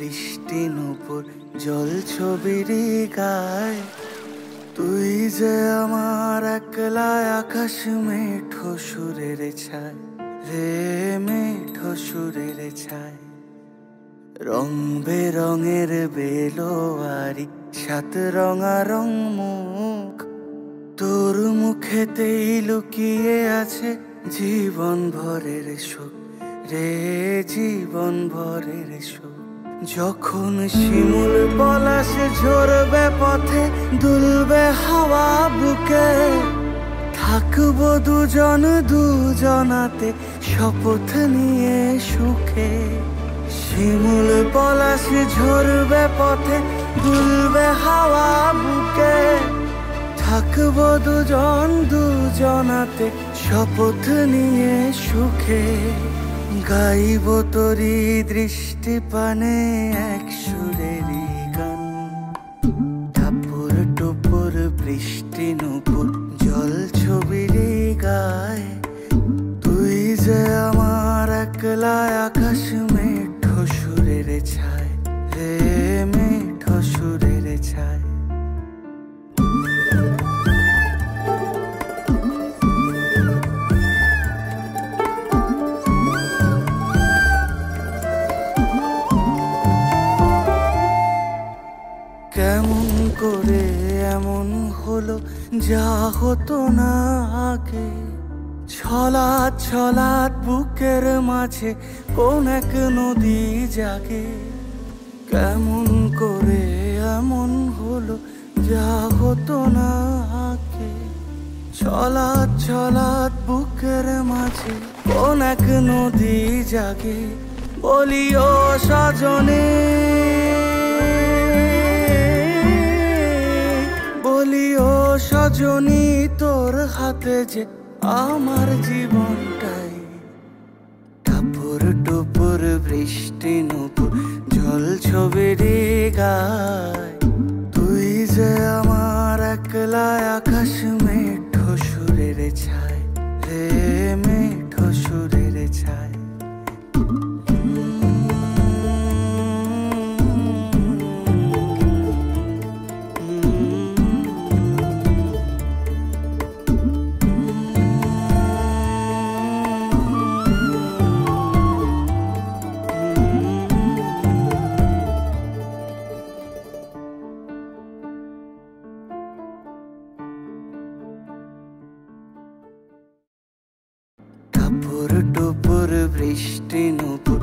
বৃষ্টি নুপুর জল ছবির গায়। তুই যে আমার একলা আকাশ মেঠো সুরের ছায় রে, মেঠো সুরের ছায়। রং বেরঙের বেলোয়ারি সাত রঙারং মুখ, তোর মুখেতেই লুকিয়ে আছে জীবন ভরের সুখ রে, জীবন ভরের সুখ। যখন শিমুল পলাশ ঝরবে পথে, দুলবে হাওয়া বুকে, থাকবো দুজন দুজনাতে শপথ নিয়ে সুখে। শিমুল পলাশ ঝরবে পথে, দুলবে হাওয়া বুকে, থাকবো দুজন দুজনাতে শপথ নিয়ে সুখে। গাইব তোরি দৃষ্টি পানে এক সুরেরই গান। টাপুর টুপুর বৃষ্টি নুপুর জল ছবির গায়। তুই যে আমার একলা আকাশ মেঠো সুরের ছায় রে, মেঠো সুরের ছায়। কেমন করে এমন হলো যা হতো না আগে? ছলাৎ ছলাৎ বুকের মাঝে কোন এক নদী জাগে। কেমন করে এমন হলো যা হতো না আগে? ছলাৎ ছলাৎ বুকের মাঝে কোন এক নদী জাগে। বলিও সজনে, বলিও সজনী, তোর হাতে যে আমার জীবনটাই। টাপুর টুপুর বৃষ্টি নুপুর জল ছবির গায়। তুই যে আমার একলা আকাশ মেঠো সুরের ছায় রে, মেঠো সুরের ছায়। টাপুর টুপুর বৃষ্টি নুপুর